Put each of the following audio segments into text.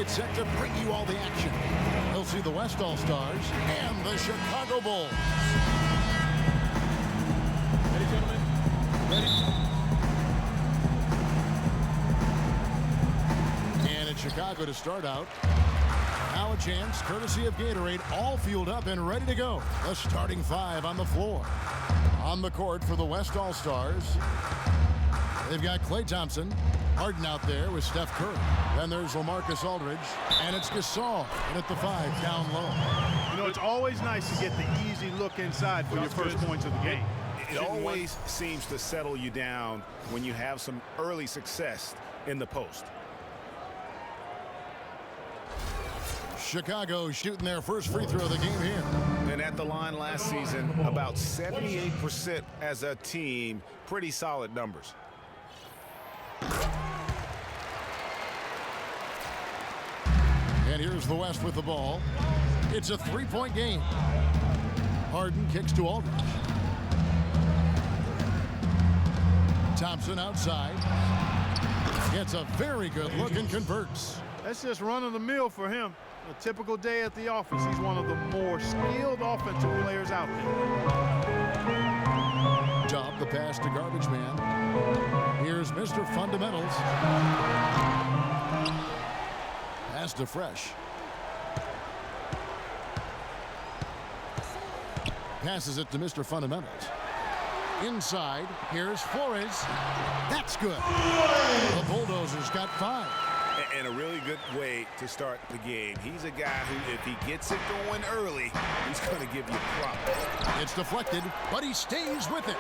gets set to bring you all the action. You'll see the West All-Stars and the Chicago Bulls. Ready, gentlemen? Ready? And it's Chicago to start out. Now a chance, courtesy of Gatorade, all fueled up and ready to go. The starting five on the floor. On the court for the West All-Stars, they've got Klay Thompson, Harden out there with Steph Curry. Then there's LaMarcus Aldridge, and it's Gasol at the 5 down low. You know, it's always nice to get the easy look inside for your first points of the game. It always seems to settle you down when you have some early success in the post. Chicago shooting their first free throw of the game here. And at the line last season, about 78% as a team. Pretty solid numbers. And here's the West with the ball. It's a three-point game. Harden kicks to Aldridge. Thompson outside. Gets a very good look and converts. That's just run-of-the-mill for him. A typical day at the office. He's one of the more skilled offensive players out there. Top the pass to Garbage Man. Here's Mr. Fundamentals. Pass to Fresh. Passes it to Mr. Fundamentals. Inside, here's Flores. That's good. The Bulldozers got 5. And a really good way to start the game. He's a guy who, if he gets it going early, he's going to give you props. It's deflected, but he stays with it.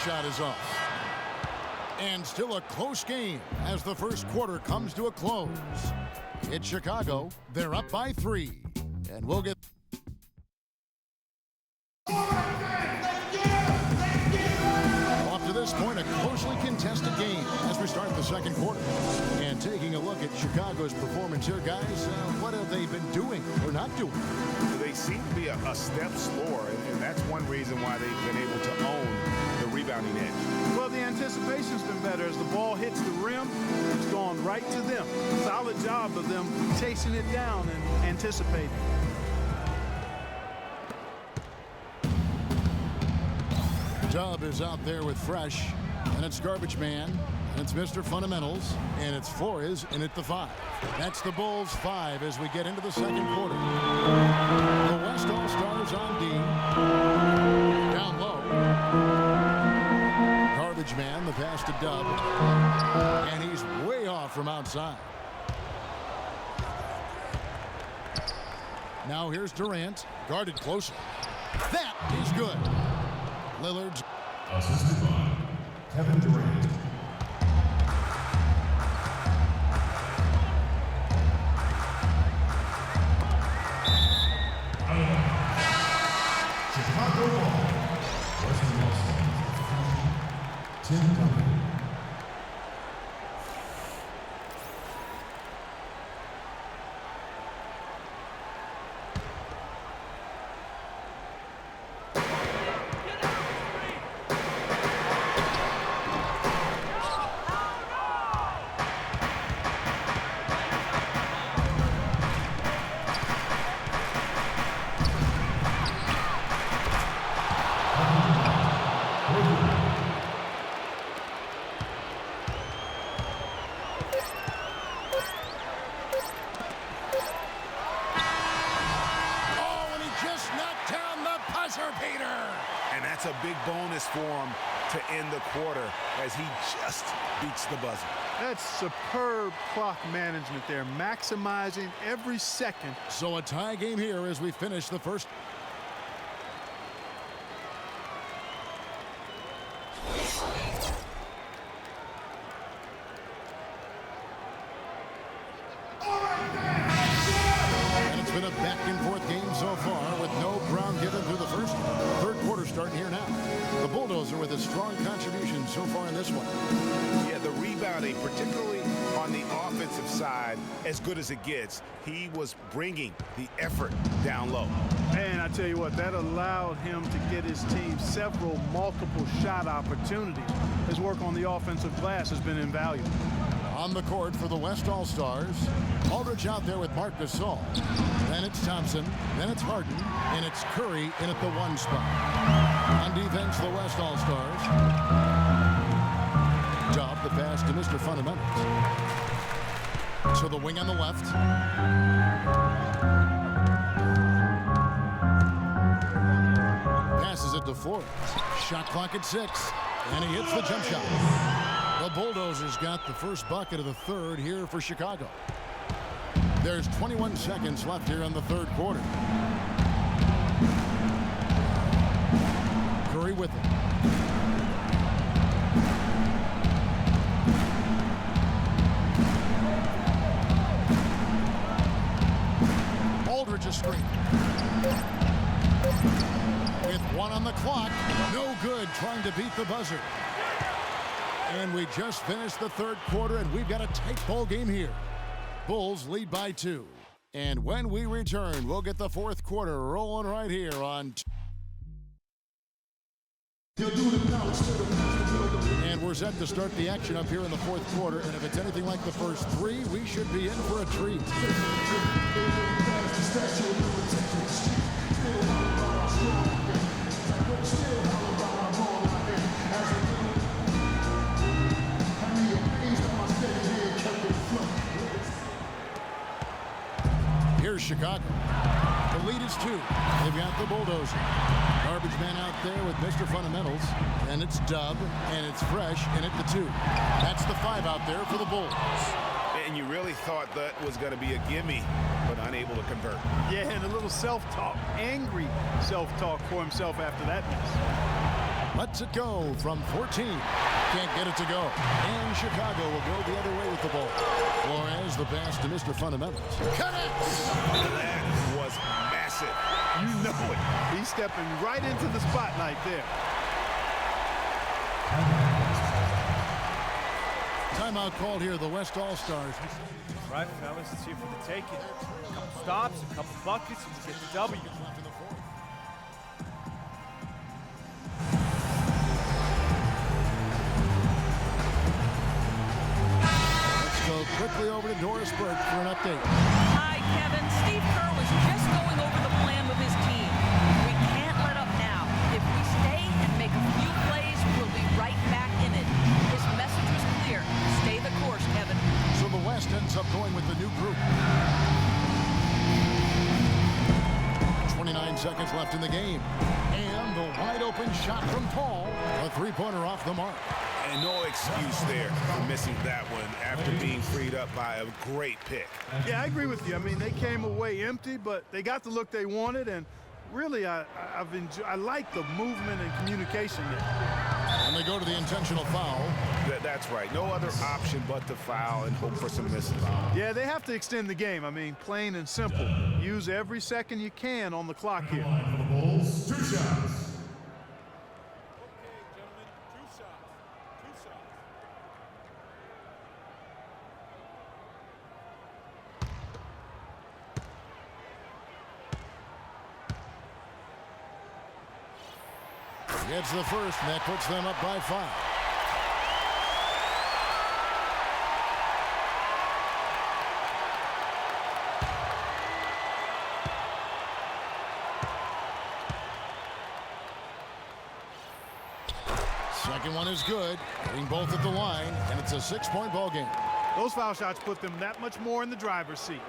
Shot is off. And still a close game as the first quarter comes to a close. It's Chicago. They're up by 3. And we'll get... Up to this point, a closely contested game as we start the second quarter. And taking a look at Chicago's performance here, guys, what have they been doing or not doing? They seem to be a step slower, and that's one reason why they've been able to own the rebounding edge. Well, the anticipation's been better. As the ball hits the rim, it's gone right to them. Solid job of them chasing it down and anticipating. Dub is out there with Fresh, and it's Garbage Man, and it's Mr. Fundamentals, and it's Flores in at the 5. That's the Bulls 5 as we get into the second quarter. The West All-Stars on D. Down low. Garbage Man, the pass to Dub, and he's way off from outside. Now here's Durant, guarded closer. That is good. Lillard's assisted by Kevin Durant. Chicago ball. Western Boston. Tim Duncan. And that's a big bonus for him to end the quarter as he just beats the buzzer. That's superb clock management there, maximizing every second. So a tie game here as we finish the first. And it's been a back-and-forth game so far with no ground given through the first. Third quarter starting here now. The Bulldozer with a strong contribution so far in this one. Yeah, the rebounding, particularly on the offensive side, as good as it gets. He was bringing the effort down low. And I tell you what, that allowed him to get his team several multiple shot opportunities. His work on the offensive glass has been invaluable. On the court for the West All-Stars, Aldridge out there with Marc Gasol. Then it's Thompson, then it's Harden, and it's Curry in at the 1 spot. On defense, the West All-Stars. Dub the pass to Mr. Fundamentals. So the wing on the left. Passes it to Flores. Shot clock at 6, and he hits the jump shot. The Bulldozers got the first bucket of the third here for Chicago. There's 21 seconds left here in the third quarter. Curry with it. Aldridge a screen. With 1 on the clock, no good trying to beat the buzzer. And we just finished the third quarter, and we've got a tight ball game here. Bulls lead by 2. And when we return, we'll get the fourth quarter rolling right here on. And we're set to start the action up here in the fourth quarter. And if it's anything like the first 3, we should be in for a treat. Here's Chicago. The lead is 2. They've got the Bulldozer. Garbage man out there with Mr. Fundamentals. And it's Dub, and it's Fresh in at the 2. That's the 5 out there for the Bulls. And you really thought that was going to be a gimme, but unable to convert. Yeah, and a little self-talk, angry self-talk for himself after that miss. Lets it go from 14. Can't get it to go. And Chicago will go the other way with the ball. Flores, the pass to Mr. Fundamentals. Connects! That was massive. You know it. He's stepping right into the spotlight there. Timeout called here, the West All-Stars. Right, fellas, it's here for the taking. A couple stops, a couple buckets, and to get the W. Go quickly over to Doris Burke for an update. Hi, Kevin. Steve Kerr was just going over the plan with his team. We can't let up now. If we stay and make a few plays, we'll be right back in it. His message was clear. Stay the course, Kevin. So the West ends up going with the new group. 29 seconds left in the game. And the wide open shot from Paul. A 3-pointer off the mark. And no excuse there for missing that one after being freed up by a great pick. Yeah, I agree with you. I mean, they came away empty, but they got the look they wanted, and really, I like the movement and communication there. And they go to the intentional foul. That's right. No other option but to foul and hope for some misses. Yeah, they have to extend the game. I mean, plain and simple. Use every second you can on the clock here. For the Bulls, 2 shots. Gets the first, and that puts them up by 5. Second one is good, hitting both at the line, and it's a 6-point ball game. Those foul shots put them that much more in the driver's seat.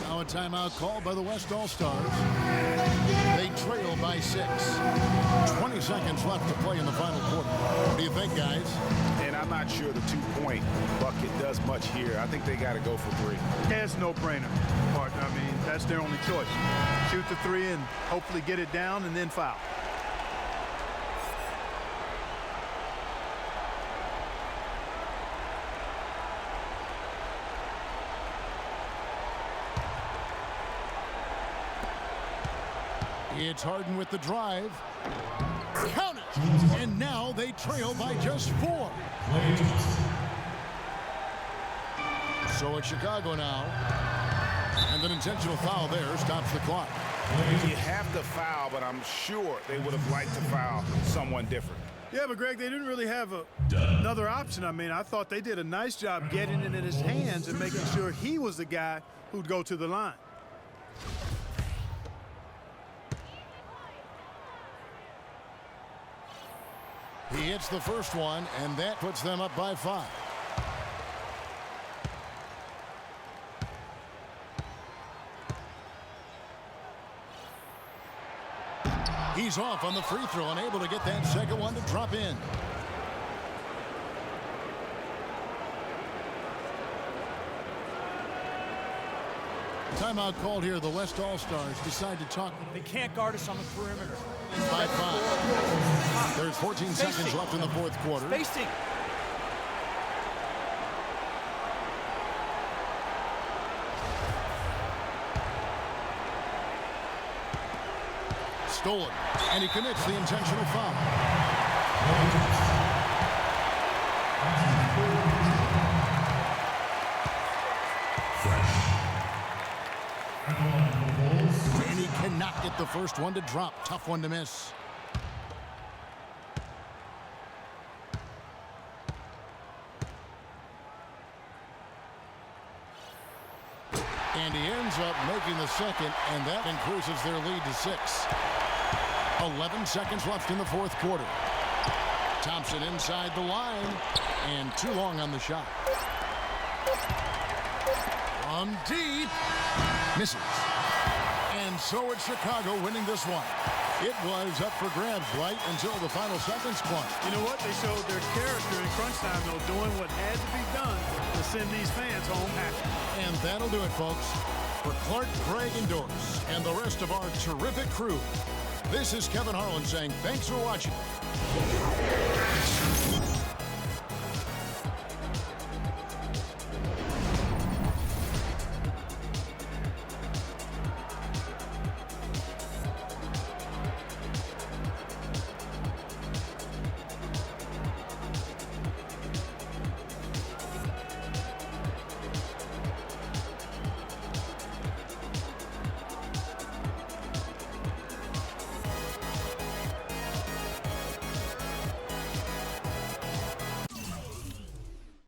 Now a timeout called by the West All-Stars. They trail by 6. 20 seconds left to play in the final quarter. What do you think, guys? And I'm not sure the 2-point bucket does much here. I think they got to go for 3. Yeah, it's no-brainer, partner. I mean, that's their only choice. Shoot the 3 and hopefully get it down and then foul. It's Harden with the drive. Count it! And now they trail by just 4. So it's Chicago now. And an intentional foul there stops the clock. You have to foul, but I'm sure they would have liked to foul someone different. Yeah, but Greg, they didn't really have another option. I mean, I thought they did a nice job getting it in his hands and making sure he was the guy who'd go to the line. He hits the first one, and that puts them up by 5. He's off on the free throw, unable to get that second one to drop in. Timeout called here. The West All-Stars decide to talk. They can't guard us on the perimeter. By 5. There's 14 seconds left in the fourth quarter. Spacing. Stolen, and he commits the intentional foul. And he cannot get the first one to drop. Tough one to miss. And he ends up making the second, and that increases their lead to 6. 11 seconds left in the fourth quarter. Thompson inside the line, and too long on the shot. From deep, misses. And so it's Chicago winning this one. It was up for grabs right until the final seconds clutch. You know what? They showed their character in crunch time, though, doing what had to be done to send these fans home happy. And that'll do it, folks. For Clark, Craig, and Doris, and the rest of our terrific crew, this is Kevin Harlan saying thanks for watching.